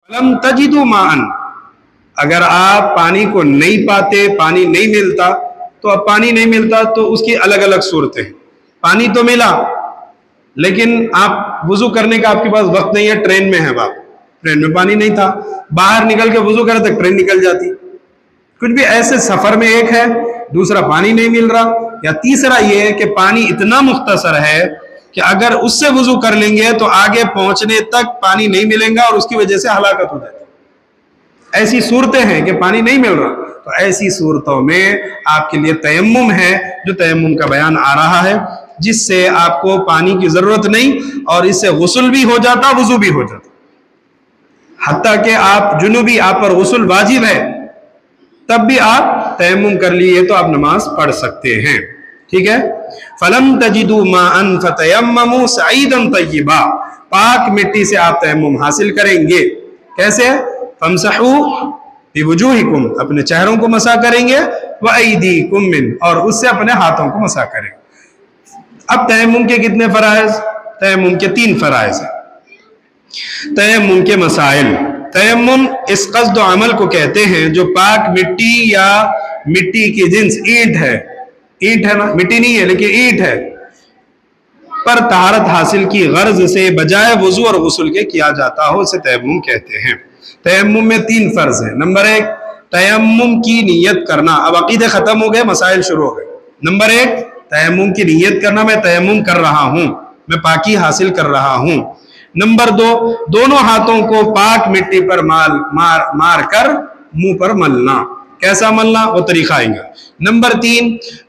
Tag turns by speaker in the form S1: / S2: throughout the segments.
S1: Film تجدوا ماء، اگر آپ پانی کو نہیں پاتے، پانی نہیں ملتا، تو اب پانی نہیں ملتا تو اس کی الگ الگ صورتیں ہیں۔ پانی تو ملا لیکن آپ وضو کرنے کا آپ کے پاس وقت نہیں ہے، ٹرین میں ہے آپ، ٹرین میں پانی نہیں تھا، باہر نکل کے وضو کرے تو ٹرین نکل جاتی، کچھ بھی ایسے سفر میں ایک ہے، دوسرا پانی نہیں مل رہا، یا تیسرا یہ ہے کہ پانی اتنا مختصر ہے کہ اگر اس سے وضو کر لیں گے تو آگے پہنچنے تک پانی نہیں ملیں گا اور اس کی وجہ سے ہلاکت ہو جاتی۔ ایسی صورتیں ہیں کہ پانی نہیں مل رہا، تو ایسی صورتوں میں آپ کے لیے تیمم ہے، جو تیمم کا بیان آ رہا ہے، جس سے آپ کو پانی کی ضرورت نہیں اور اس سے غسل بھی ہو جاتا، وضو بھی ہو جاتا، حتیٰ کہ آپ جنوبی، آپ پر غسل واجب ہے، تب بھی آپ تیمم کر لیے تو آپ نماز پڑھ سکتے ہیں، ٹھیک ہے۔ فَلَمْ تَجِدُوا مَاءً فَتَيَمَّمُوا صَعِيدًا طَيِّبًا، پاک مٹی سے آپ تیمم حاصل کریں گے، کیسے؟ فَامْسَحُوا بِوُجُوهِكُمْ، اپنے چہروں کو مسح کریں گے، وَأَيْدِيكُمْ مِنْ، اور اس سے اپنے ہاتھوں کو مسح کریں گے۔ اب تیمم کے کتنے فرائض؟ تیمم کے 3 فرائض ہیں۔ تیمم کے مسائل، تیمم اس قصد و عمل کو کہتے ہیں جو پاک مٹی یا مٹی کی جنس، اینٹ ہے، اینٹ ہے نا، مٹی نہیں ہے لیکن اینٹ ہے، پر طہارت حاصل کی غرض سے بجائے وضو اور غسل کے کیا جاتا ہو، اسے تیمم کہتے ہیں۔ تیمم میں 3 فرض ہیں۔ نمبر 1 تیمم کی نیت کرنا، اب عقیدے ختم ہو گئے، مسائل شروع ہو گئے۔ نمبر 1 تیمم کی نیت کرنا، میں تیمم کر رہا ہوں، میں پاکی حاصل کر رہا ہوں۔ نمبر 2 دونوں ہاتھوں کو پاک مٹی پر مار کر منہ پر ملنا، کیسا ملنا وہ طریقہ آئیں گا۔ نمبر 3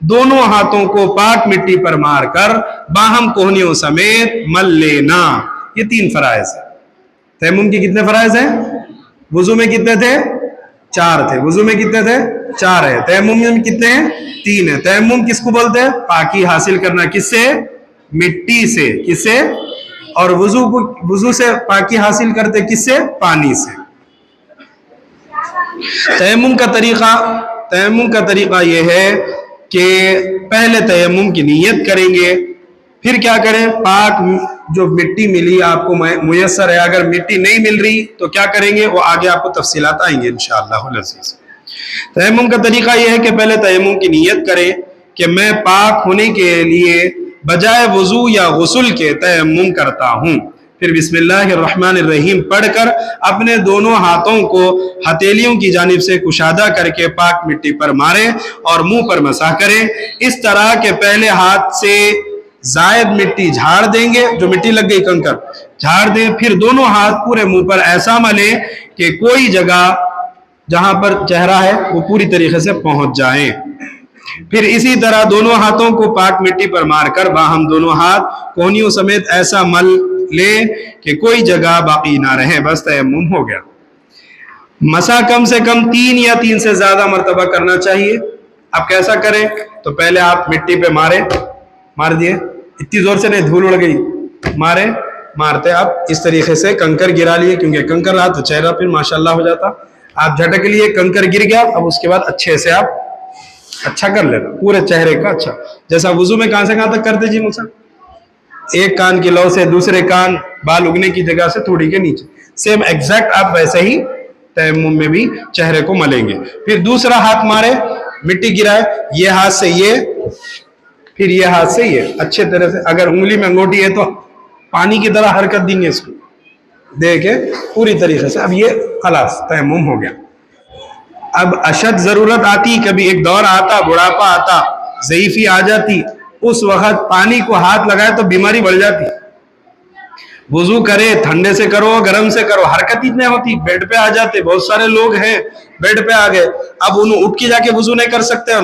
S1: دونوں ہاتھوں کو پاک مٹی پر مار کر باہم کوہنیوں سمیت مل لینا، یہ 3 فرائض ہیں۔ تیمم کی کتنے فرائض ہیں؟ وضو میں کتنے تھے؟ 4 تھے۔ وضو میں کتنے تھے؟ 4 ہے۔ تیمم میں کتنے ہیں؟ 3 ہیں۔ تیمم کس کو بولتے ہیں؟ پاکی حاصل کرنا، کس سے؟ مٹی سے۔ کس سے؟ اور وضو سے پاکی حاصل کرتے کس سے؟ پانی سے۔ تیمم کا طریقہ یہ ہے کہ پہلے تیمم کی نیت کریں گے، پھر کیا کریں؟ پاک جو مٹی ملی آپ کو میسر ہے، اگر مٹی نہیں مل رہی تو کیا کریں گے، وہ آگے آپ کو تفصیلات آئیں گے انشاءاللہ العزیز۔ تیمم کا طریقہ یہ ہے کہ پہلے تیمم کی نیت کریں کہ میں پاک ہونے کے لیے بجائے وضو یا غسل کے تیمم کرتا ہوں، پھر بسم اللہ الرحمن الرحیم پڑھ کر اپنے دونوں ہاتھوں کو ہتھیلیوں کی جانب سے کشادہ کر کے پاک مٹی پر ماریں اور منہ پر مسح کریں، اس طرح کہ پہلے ہاتھ سے زائد مٹی جھاڑ دیں گے، جو مٹی لگ گئی کنکر جھاڑ دیں، پھر دونوں ہاتھ پورے منہ پر ایسا ملیں کہ کوئی جگہ جہاں پر چہرہ ہے وہ پوری طریقے سے پہنچ جائیں، پھر اسی طرح دونوں ہاتھوں کو پاک مٹی پر مار کر باہم دونوں ہاتھ کوہنیوں سمیت ایسا مل لے کہ کوئی جگہ باقی نہ رہے، بس تیمم ہو گیا۔ مسح کم سے کم 3 یا 3 سے زیادہ مرتبہ کرنا چاہیے۔ اب کیسا کریں؟ تو پہلے آپ مٹی پہ مار دیے، اتنی زور سے نہیں، دھول اڑ گئی، مارتے آپ اس طریقے سے کنکر گرا لیے، کیونکہ کنکر رہا تو چہرہ پھر ماشاءاللہ ہو جاتا، آپ جھٹک لیے، کنکر گر گیا، اب اس کے بعد اچھے سے آپ اچھا کر لینا پورے چہرے کا، اچھا جیسا وضو میں کہاں سے کہاں تک کرتے جی موسیٰ، ایک کان کی لو سے دوسرے کان، بال اگنے کی جگہ سے تھوڑی کے نیچے، سیم ایگزیکٹ آپ ویسے ہی تیمم میں بھی چہرے کو ملیں گے۔ پھر دوسرا ہاتھ مارے، مٹی گرائے، یہ ہاتھ سے یہ، پھر یہ ہاتھ سے یہ، اچھے طرح سے، اگر انگلی میں انگوٹھی ہے تو پانی کی طرح حرکت دیں گے اس کو، دیکھیں پوری طریقے سے، اب یہ خلاص تیمم ہو گیا۔ اب اشد ضرورت آتی، کبھی ایک دور آتا، بڑھاپا آتا، ضعیفی آ جاتی، اس وقت پانی کو ہاتھ لگائے تو بیماری بڑھ جاتی، وضو کرے ٹھنڈے سے کرو گرم سے کرو، حرکت ہی نہیں ہوتی، بیڈ پہ آ جاتے، بہت سارے لوگ ہیں بیڈ پہ آ گئے، اب انہوں اٹھ کے جا کے وضو نہیں کر سکتے،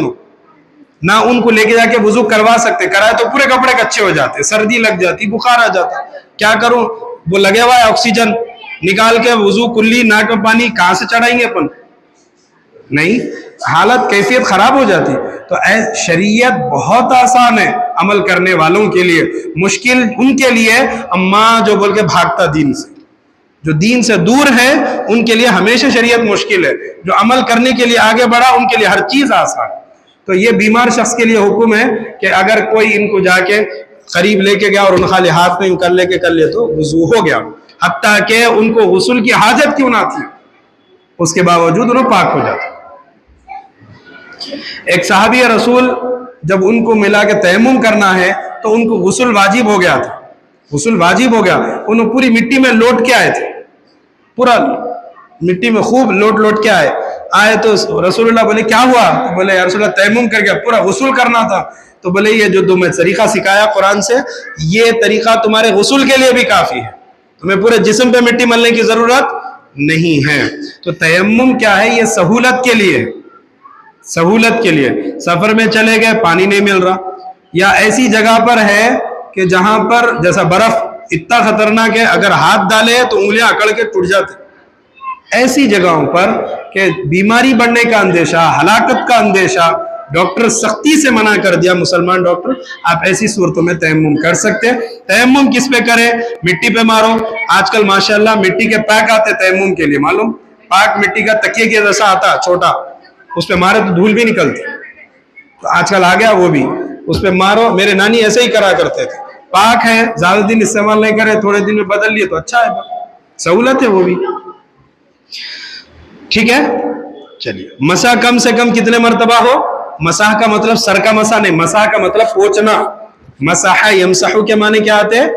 S1: نہ ان کو لے کے جا کے وضو کروا سکتے، کرائے تو پورے کپڑے کچے ہو جاتے، سردی لگ جاتی، بخار آ جاتا، کیا کروں؟ وہ لگے ہوا ہے آکسیجن، نکال کے وضو کلی ناک میں پانی کہاں سے چڑھائیں گے اپن؟ نہیں، حالت کیفیت خراب ہو جاتی۔ تو شریعت بہت آسان ہے عمل کرنے والوں کے لیے، مشکل ان کے لیے اماں جو بول کے بھاگتا دین سے، جو دین سے دور ہے ان کے لیے ہمیشہ شریعت مشکل ہے، جو عمل کرنے کے لیے آگے بڑھا ان کے لیے ہر چیز آسان ہے۔ تو یہ بیمار شخص کے لیے حکم ہے کہ اگر کوئی ان کو جا کے قریب لے کے گیا اور ان خالی ہاتھ میں کر لے تو وضو ہو گیا، حتیٰ کہ ان کو غسل کی حاجت کیوں نہ تھی، اس کے باوجود انہوں پاک ہو جاتے۔ ایک صحابی رسول جب ان کو ملا کہ تیمم کرنا ہے تو ان کو غسل واجب ہو گیا تھا، غسل واجب ہو گیا، انہوں پوری مٹی میں لوٹ کے آئے تھے، پورا مٹی میں خوب لوٹ کے آئے تو رسول اللہ بولے کیا ہوا؟ تو بولے یا رسول اللہ تیمم کر گیا، پورا غسل کرنا تھا۔ تو بولے یہ جو تمہیں طریقہ سکھایا قرآن سے، یہ طریقہ تمہارے غسل کے لیے بھی کافی ہے، تمہیں پورے جسم پہ مٹی ملنے کی ضرورت نہیں ہے۔ تو تیمم کیا ہے؟ یہ سہولت کے لیے، سہولت کے لیے۔ سفر میں چلے گئے، پانی نہیں مل رہا، یا ایسی جگہ پر ہے کہ جہاں پر جیسا برف اتنا خطرناک ہے، اگر ہاتھ ڈالے تو انگلیاں اکڑ کے ٹوٹ جاتے، ایسی جگہوں پر کہ بیماری بڑھنے کا اندیشہ، ہلاکت کا اندیشہ، ڈاکٹر سختی سے منع کر دیا، مسلمان ڈاکٹر، آپ ایسی صورتوں میں تیمم کر سکتے۔ تیمم کس پہ کرے؟ مٹی پہ مارو۔ آج کل ماشاءاللہ مٹی کے پیک آتے تیمم کے لیے، معلوم، پاک مٹی کا تکیے کے جیسا آتا چھوٹا، اس پہ مارے تو دھول بھی نکلتی، تو آج کل آ گیا وہ بھی، اس پہ مارو۔ میرے نانی ایسے ہی کرا کرتے تھے، پاک ہے، زیادہ دن استعمال نہیں کرے، تھوڑے دن میں بدل لیے تو اچھا ہے، سہولت ہے وہ بھی، ٹھیک ہے۔ چلیے، مسح کم سے کم کتنے مرتبہ ہو؟ مسح کا مطلب سر کا مسح نہیں، مسح کا مطلب پوچھنا۔ مسح یمسح کے معنی کیا آتے ہیں؟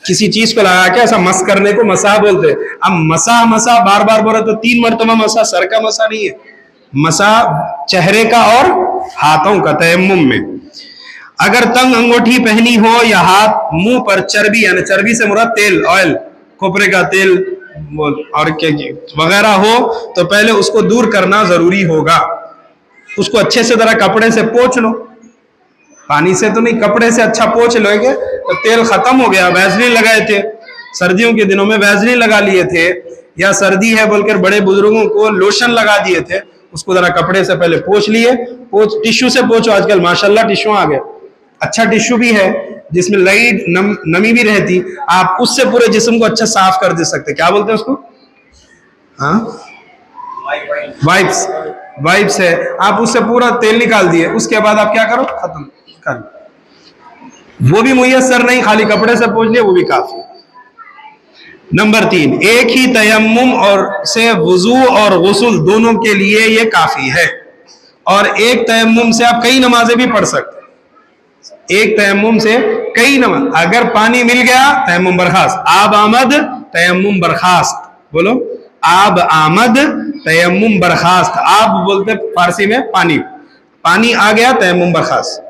S1: کسی چیز کو لگا کے ایسا مس کرنے کو مسح بولتے ہیں۔ اب مسح بار بار بولے تو 3 مرتبہ مسح، سر کا مسح نہیں ہے، مسح چہرے کا اور ہاتھوں کا تیمم میں۔ اگر تنگ انگوٹھی پہنی ہو یا ہاتھ منہ پر چربی، یعنی چربی سے مراد تیل، آئل، کھوپرے کا تیل اور وغیرہ ہو تو پہلے اس کو دور کرنا ضروری ہوگا۔ اس کو اچھے سے ذرا کپڑے سے پوچھ لو، پانی سے تو نہیں، کپڑے سے اچھا پوچھ لو گے تو تیل ختم ہو گیا، ویزلین لگائے تھے، سردیوں کے دنوں میں ویزلین لگا لیے تھے، یا سردی ہے بول کر بڑے بزرگوں کو لوشن لگا دیے تھے، اس کو ذرا کپڑے سے پہلے پوچھ لیے، ٹشو سے پوچھو، آج کل ماشاءاللہ ٹشو آ گئے، اچھا ٹشو بھی ہے جس میں لائٹ نمی بھی رہتی، آپ اس سے پورے جسم کو اچھا صاف کر دے سکتے۔ کیا بولتے ہیں اس کو؟ ہاں، وائپس ہے، آپ اس سے پورا تیل نکال دیے، اس کے بعد آپ کیا کرو؟ ختم کر، وہ بھی میسر نہیں، خالی کپڑے سے پوچھ لیے، وہ بھی کافی۔ نمبر 3، ایک ہی تیمم اور سے وضو اور غسل دونوں کے لیے یہ کافی ہے، اور ایک تیمم سے آپ کئی نمازیں بھی پڑھ سکتے، ایک تیمم سے کئی نماز۔ اگر پانی مل گیا تیمم برخاست، آب آمد تیمم برخاست، بولو آب آمد تیمم برخاست، آب بولتے فارسی میں پانی، پانی آ گیا تیمم برخاست۔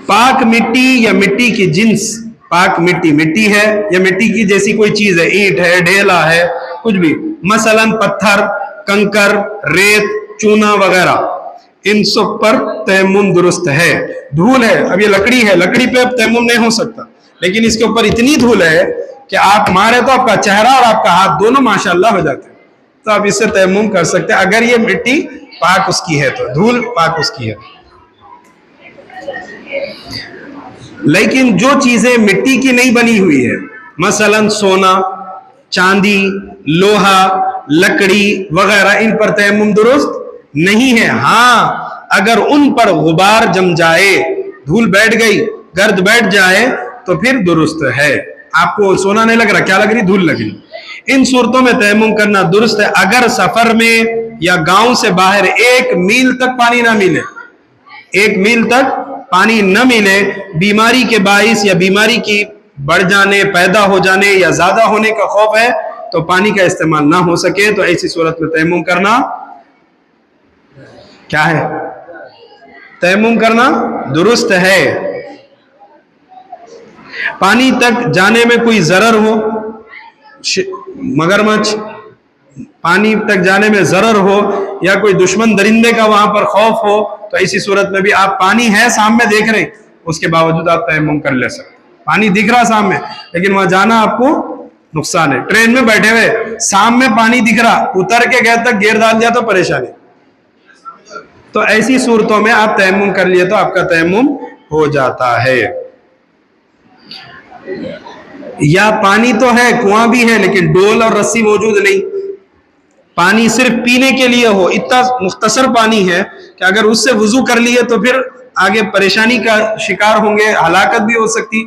S1: پاک مٹی یا مٹی کی جنس، پاک مٹی ہے یا مٹی کی جیسی کوئی چیز ہے، اینٹ ہے، ڈھیلا ہے، کچھ بھی، مثلا پتھر، کنکر، ریت، چونا وغیرہ، ان سب پر تیمم درست ہے۔ دھول ہے، اب یہ لکڑی ہے، لکڑی پہ اب تیمم نہیں ہو سکتا، لیکن اس کے اوپر اتنی دھول ہے کہ آپ مارے تو آپ کا چہرہ اور آپ کا ہاتھ دونوں ماشاءاللہ ہو جاتے ہیں، تو آپ اس سے تیمم کر سکتے ہیں اگر یہ مٹی پاک اس کی ہے، تو دھول پاک اس کی ہے۔ لیکن جو چیزیں مٹی کی نہیں بنی ہوئی ہے، مثلا سونا، چاندی، لوہا، لکڑی وغیرہ، ان پر تیمم درست نہیں ہے۔ ہاں، اگر ان پر غبار جم جائے، دھول بیٹھ گئی، گرد بیٹھ جائے تو پھر درست ہے۔ آپ کو سونا نہیں لگ رہا، کیا لگ رہی؟ دھول لگ رہی، ان صورتوں میں تیمم کرنا درست ہے۔ اگر سفر میں یا گاؤں سے باہر 1 میل تک پانی نہ ملے، 1 میل تک پانی نہ ملے، بیماری کے باعث یا بیماری کی بڑھ جانے، پیدا ہو جانے یا زیادہ ہونے کا خوف ہے تو پانی کا استعمال نہ ہو سکے، تو ایسی صورت میں تیمم کرنا کیا ہے؟ تیمم کرنا درست ہے۔ پانی تک جانے میں کوئی ضرر ہو، مگرمچھ، پانی تک جانے میں ضرر ہو یا کوئی دشمن درندے کا وہاں پر خوف ہو، تو ایسی صورت میں بھی آپ، پانی ہے سامنے دیکھ رہے، اس کے باوجود آپ تیمم کر لے سکتے۔ پانی دکھ رہا سامنے، لیکن وہاں جانا آپ کو نقصان ہے۔ ٹرین میں بیٹھے ہوئے، سامنے پانی دکھ رہا، اتر کے گئے تک گیر ڈال دیا تو پریشانی، تو ایسی صورتوں میں آپ تیمم کر لیے تو آپ کا تیمم ہو جاتا ہے۔ یا پانی تو ہے، کنواں بھی ہے، لیکن ڈول اور رسی موجود نہیں، پانی صرف پینے کے لیے ہو، اتنا مختصر پانی ہے کہ اگر اس سے وضو کر لیے تو پھر آگے پریشانی کا شکار ہوں گے، ہلاکت بھی ہو سکتی۔